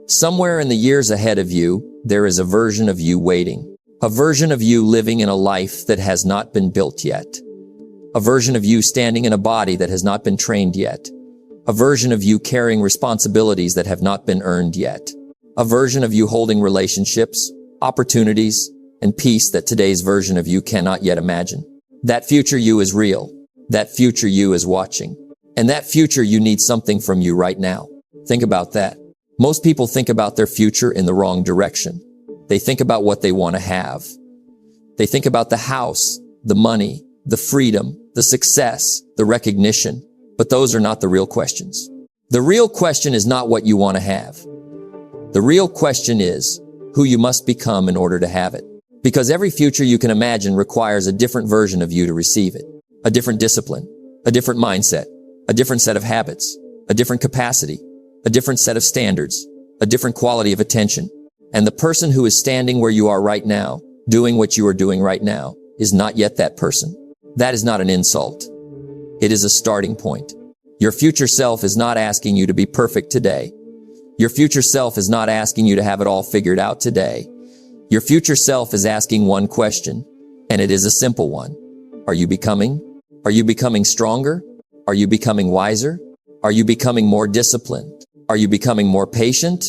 Somewhere in the years ahead of you, there is a version of you waiting. A version of you living in a life that has not been built yet. A version of you standing in a body that has not been trained yet. A version of you carrying responsibilities that have not been earned yet. A version of you holding relationships, opportunities, and peace that today's version of you cannot yet imagine. That future you is real. That future you is watching. And that future you needs something from you right now. Think about that. Most people think about their future in the wrong direction. They think about what they want to have. They think about the house, the money, the freedom, the success, the recognition. But those are not the real questions. The real question is not what you want to have. The real question is who you must become in order to have it. Because every future you can imagine requires a different version of you to receive it. A different discipline, a different mindset, a different set of habits, a different capacity, a different set of standards, a different quality of attention. And the person who is standing where you are right now, doing what you are doing right now, is not yet that person. That is not an insult. It is a starting point. Your future self is not asking you to be perfect today. Your future self is not asking you to have it all figured out today. Your future self is asking one question, and it is a simple one. Are you becoming? Are you becoming stronger? Are you becoming wiser? Are you becoming more disciplined? Are you becoming more patient?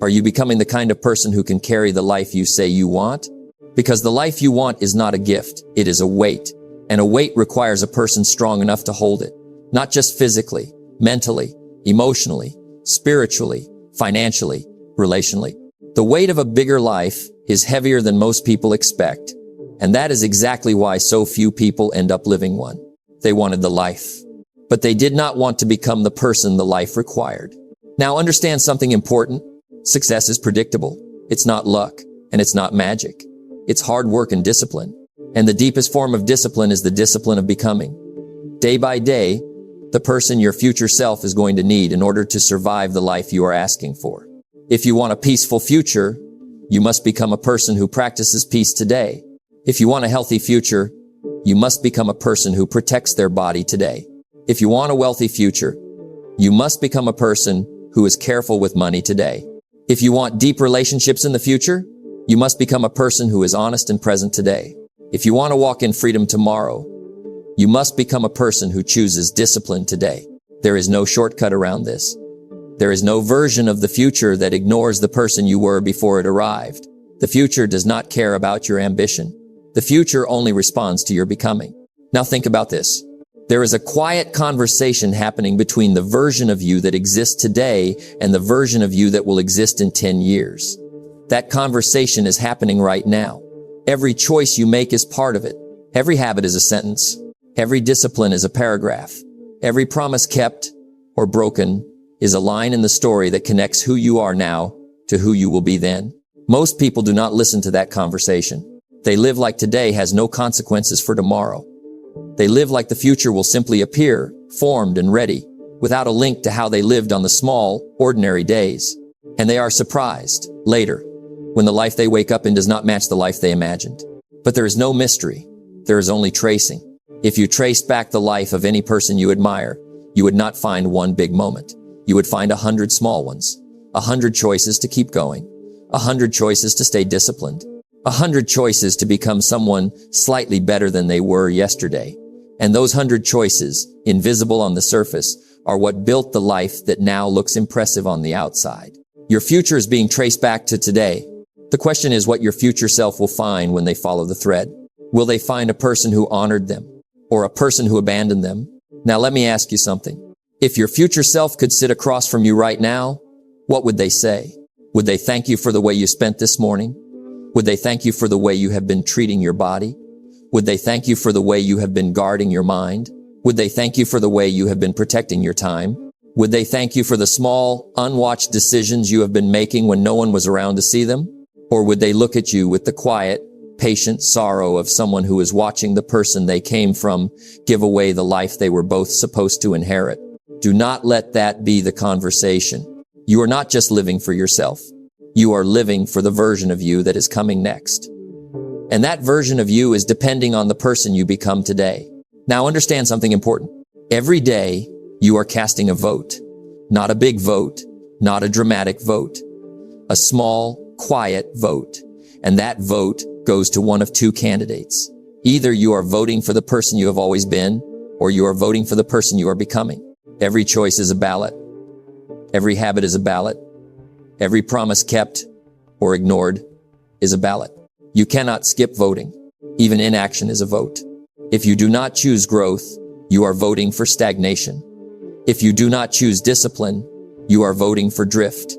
Are you becoming the kind of person who can carry the life you say you want? Because the life you want is not a gift. It is a weight. And a weight requires a person strong enough to hold it. Not just physically, mentally, emotionally, spiritually, financially, relationally. The weight of a bigger life is heavier than most people expect. And that is exactly why so few people end up living one. They wanted the life, but they did not want to become the person the life required. Now understand something important. Success is predictable. It's not luck, and it's not magic. It's hard work and discipline. And the deepest form of discipline is the discipline of becoming. Day by day, the person your future self is going to need in order to survive the life you are asking for. If you want a peaceful future, you must become a person who practices peace today. If you want a healthy future, you must become a person who protects their body today. If you want a wealthy future, you must become a person who is careful with money today. If you want deep relationships in the future, you must become a person who is honest and present today. If you want to walk in freedom tomorrow, you must become a person who chooses discipline today. There is no shortcut around this. There is no version of the future that ignores the person you were before it arrived. The future does not care about your ambition. The future only responds to your becoming. Now think about this. There is a quiet conversation happening between the version of you that exists today and the version of you that will exist in 10 years. That conversation is happening right now. Every choice you make is part of it. Every habit is a sentence. Every discipline is a paragraph. Every promise kept or broken is a line in the story that connects who you are now to who you will be then. Most people do not listen to that conversation. They live like today has no consequences for tomorrow. They live like the future will simply appear, formed and ready, without a link to how they lived on the small, ordinary days. And they are surprised, later, when the life they wake up in does not match the life they imagined. But there is no mystery. There is only tracing. If you traced back the life of any person you admire, you would not find one big moment. You would find 100 small ones, 100 choices to keep going, 100 choices to stay disciplined, 100 choices to become someone slightly better than they were yesterday. And those 100 choices, invisible on the surface, are what built the life that now looks impressive on the outside. Your future is being traced back to today. The question is what your future self will find when they follow the thread. Will they find a person who honored them or a person who abandoned them? Now let me ask you something. If your future self could sit across from you right now, what would they say? Would they thank you for the way you spent this morning? Would they thank you for the way you have been treating your body? Would they thank you for the way you have been guarding your mind? Would they thank you for the way you have been protecting your time? Would they thank you for the small, unwatched decisions you have been making when no one was around to see them? Or would they look at you with the quiet, patient sorrow of someone who is watching the person they came from give away the life they were both supposed to inherit? Do not let that be the conversation. You are not just living for yourself. You are living for the version of you that is coming next. And that version of you is depending on the person you become today. Now understand something important. Every day, you are casting a vote. Not a big vote, not a dramatic vote, A small, quiet vote. And that vote goes to one of two candidates. Either you are voting for the person you have always been, or you are voting for the person you are becoming. Every choice is a ballot. Every habit is a ballot. Every promise kept or ignored is a ballot. You cannot skip voting. Even inaction is a vote. If you do not choose growth, you are voting for stagnation. If you do not choose discipline, you are voting for drift.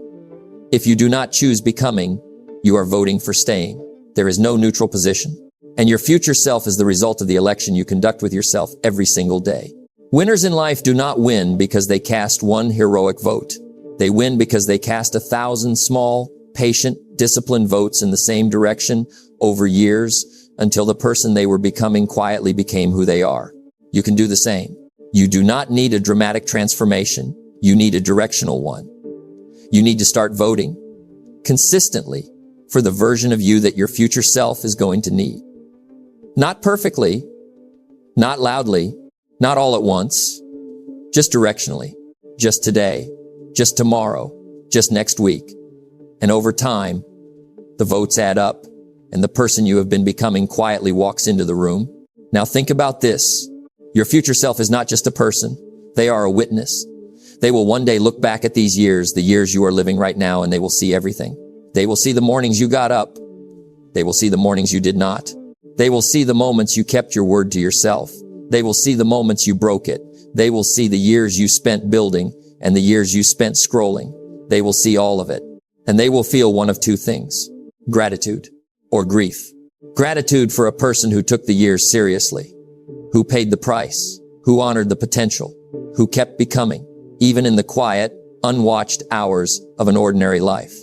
If you do not choose becoming, you are voting for staying. There is no neutral position. And your future self is the result of the election you conduct with yourself every single day. Winners in life do not win because they cast one heroic vote. They win because they cast 1,000 small, patient, disciplined votes in the same direction over years until the person they were becoming quietly became who they are. You can do the same. You do not need a dramatic transformation. You need a directional one. You need to start voting consistently for the version of you that your future self is going to need. Not perfectly, not loudly, not all at once, just directionally, just today, just tomorrow, just next week. And over time, the votes add up and the person you have been becoming quietly walks into the room. Now think about this. Your future self is not just a person. They are a witness. They will one day look back at these years, the years you are living right now, and they will see everything. They will see the mornings you got up. They will see the mornings you did not. They will see the moments you kept your word to yourself. They will see the moments you broke it. They will see the years you spent building and the years you spent scrolling. They will see all of it. And they will feel one of two things: gratitude or grief. Gratitude for a person who took the years seriously, who paid the price, who honored the potential, who kept becoming, even in the quiet, unwatched hours of an ordinary life.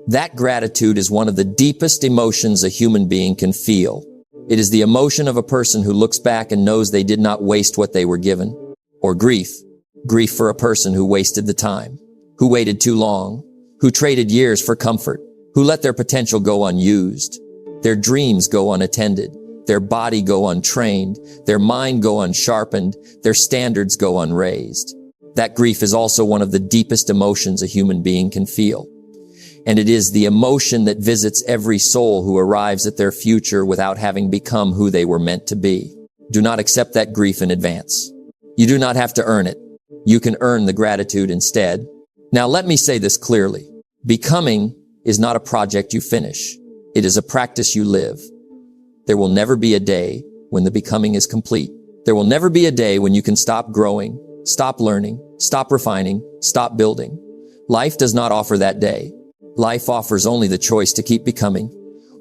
That gratitude is one of the deepest emotions a human being can feel. It is the emotion of a person who looks back and knows they did not waste what they were given. Or grief for a person who wasted the time, who waited too long, who traded years for comfort, who let their potential go unused, their dreams go unattended, their body go untrained, their mind go unsharpened, their standards go unraised. That grief is also one of the deepest emotions a human being can feel. And it is the emotion that visits every soul who arrives at their future without having become who they were meant to be. Do not accept that grief in advance. You do not have to earn it. You can earn the gratitude instead. Now let me say this clearly. Becoming is not a project you finish. It is a practice you live. There will never be a day when the becoming is complete. There will never be a day when you can stop growing, stop learning, stop refining, stop building. Life does not offer that day. Life offers only the choice to keep becoming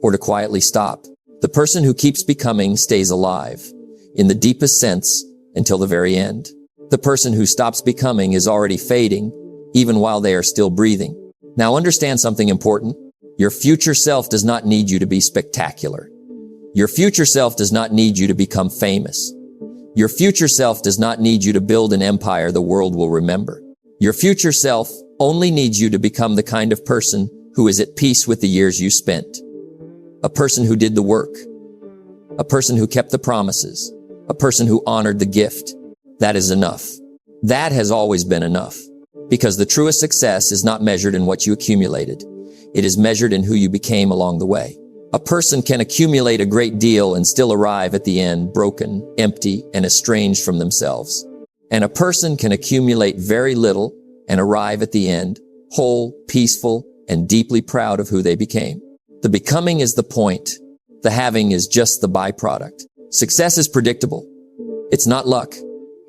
or to quietly stop. The person who keeps becoming stays alive in the deepest sense until the very end. The person who stops becoming is already fading even while they are still breathing. Now understand something important. Your future self does not need you to be spectacular. Your future self does not need you to become famous. Your future self does not need you to build an empire the world will remember. Your future self only needs you to become the kind of person who is at peace with the years you spent. A person who did the work. A person who kept the promises. A person who honored the gift. That is enough. That has always been enough. Because the truest success is not measured in what you accumulated. It is measured in who you became along the way. A person can accumulate a great deal and still arrive at the end broken, empty, and estranged from themselves. And a person can accumulate very little and arrive at the end whole, peaceful, and deeply proud of who they became. The becoming is the point. The having is just the byproduct. Success is predictable. It's not luck,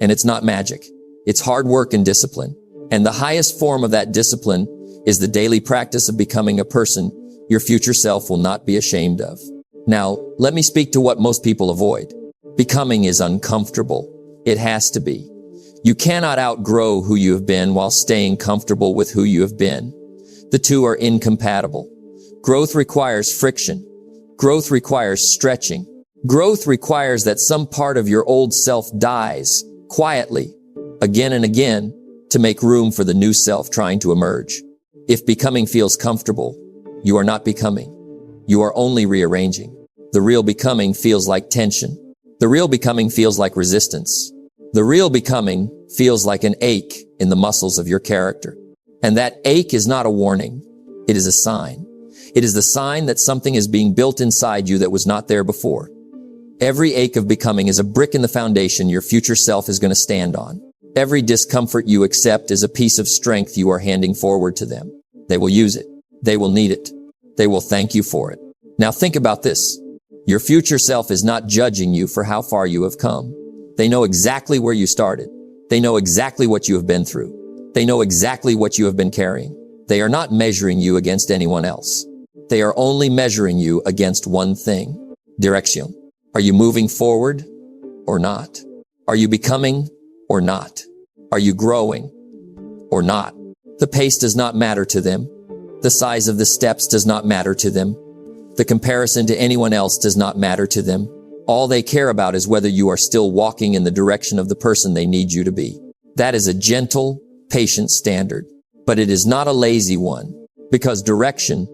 and it's not magic. It's hard work and discipline. And the highest form of that discipline is the daily practice of becoming a person your future self will not be ashamed of. Now, let me speak to what most people avoid. Becoming is uncomfortable. It has to be. You cannot outgrow who you have been while staying comfortable with who you have been. The two are incompatible. Growth requires friction. Growth requires stretching. Growth requires that some part of your old self dies quietly, again and again, to make room for the new self trying to emerge. If becoming feels comfortable, you are not becoming. You are only rearranging. The real becoming feels like tension. The real becoming feels like resistance. The real becoming feels like an ache in the muscles of your character. And that ache is not a warning. It is a sign. It is the sign that something is being built inside you that was not there before. Every ache of becoming is a brick in the foundation your future self is going to stand on. Every discomfort you accept is a piece of strength you are handing forward to them. They will use it. They will need it. They will thank you for it. Now think about this. Your future self is not judging you for how far you have come. They know exactly where you started. They know exactly what you have been through. They know exactly what you have been carrying. They are not measuring you against anyone else. They are only measuring you against one thing: direction. Are you moving forward or not? Are you becoming or not? Are you growing or not? The pace does not matter to them. The size of the steps does not matter to them. The comparison to anyone else does not matter to them. All they care about is whether you are still walking in the direction of the person they need you to be. That is a gentle, patient standard, but it is not a lazy one, because direction,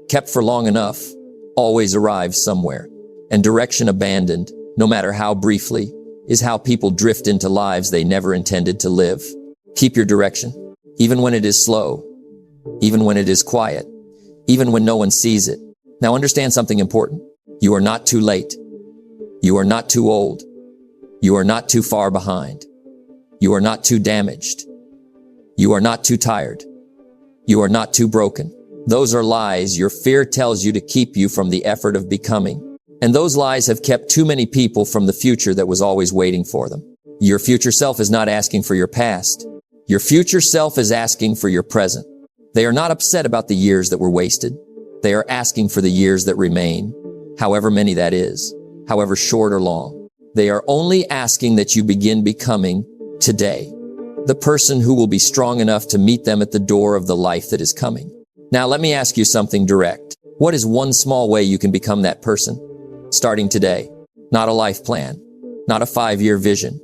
kept for long enough, always arrives somewhere. And direction abandoned, no matter how briefly, is how people drift into lives they never intended to live. Keep your direction, even when it is slow, even when it is quiet, even when no one sees it. Now understand something important. You are not too late. You are not too old. You are not too far behind. You are not too damaged. You are not too tired. You are not too broken. Those are lies your fear tells you to keep you from the effort of becoming. And those lies have kept too many people from the future that was always waiting for them. Your future self is not asking for your past. Your future self is asking for your present. They are not upset about the years that were wasted. They are asking for the years that remain, however many that is, however short or long. They are only asking that you begin becoming today the person who will be strong enough to meet them at the door of the life that is coming. Now let me ask you something direct. What is one small way you can become that person? Starting today. Not a life plan, not a 5-year vision.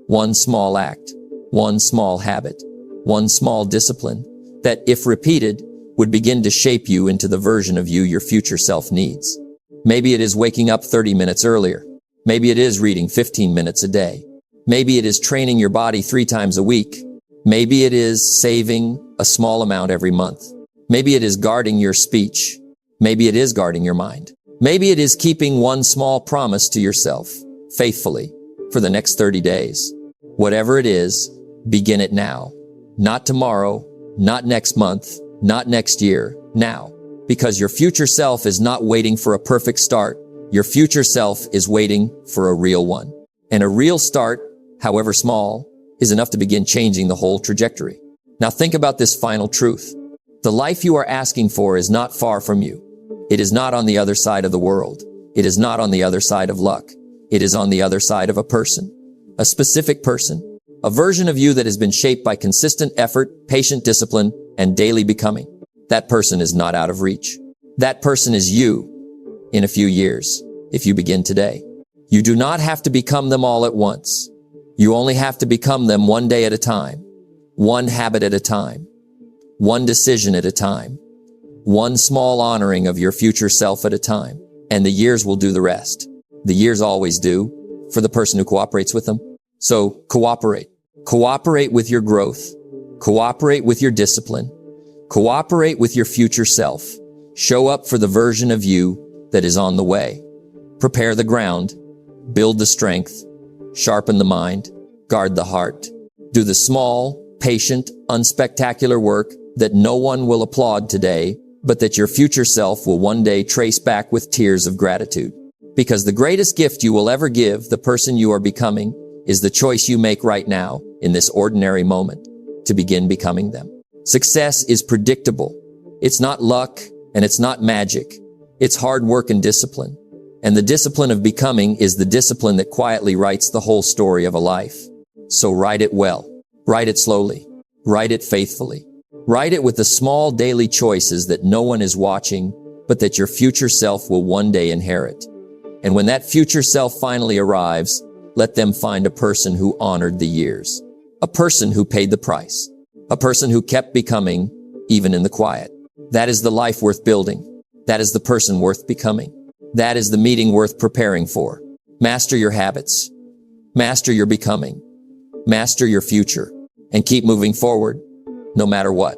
One small act, one small habit, one small discipline that, if repeated, would begin to shape you into the version of you your future self needs. Maybe it is waking up 30 minutes earlier. Maybe it is reading 15 minutes a day. Maybe it is training your body 3 times a week. Maybe it is saving a small amount every month. Maybe it is guarding your speech. Maybe it is guarding your mind. Maybe it is keeping one small promise to yourself faithfully for the next 30 days. Whatever it is, begin it now. Not tomorrow, not next month, not next year, now. Because your future self is not waiting for a perfect start. Your future self is waiting for a real one. And a real start, however small, is enough to begin changing the whole trajectory. Now think about this final truth. The life you are asking for is not far from you. It is not on the other side of the world. It is not on the other side of luck. It is on the other side of a person, a specific person, a version of you that has been shaped by consistent effort, patient discipline, and daily becoming. That person is not out of reach. That person is you in a few years, if you begin today. You do not have to become them all at once. You only have to become them one day at a time, one habit at a time, one decision at a time, one small honoring of your future self at a time, and the years will do the rest. The years always do for the person who cooperates with them. So cooperate. Cooperate with your growth. Cooperate with your discipline. Cooperate with your future self. Show up for the version of you that is on the way. Prepare the ground. Build the strength. Sharpen the mind. Guard the heart. Do the small, patient, unspectacular work that no one will applaud today, but that your future self will one day trace back with tears of gratitude. Because the greatest gift you will ever give the person you are becoming is the choice you make right now in this ordinary moment to begin becoming them. Success is predictable. It's not luck and it's not magic. It's hard work and discipline. And the discipline of becoming is the discipline that quietly writes the whole story of a life. So write it well. Write it slowly. Write it faithfully. Write it with the small daily choices that no one is watching, but that your future self will one day inherit. And when that future self finally arrives, let them find a person who honored the years, a person who paid the price, a person who kept becoming even in the quiet. That is the life worth building. That is the person worth becoming. That is the meeting worth preparing for. Master your habits. Master your becoming. Master your future. And keep moving forward, no matter what.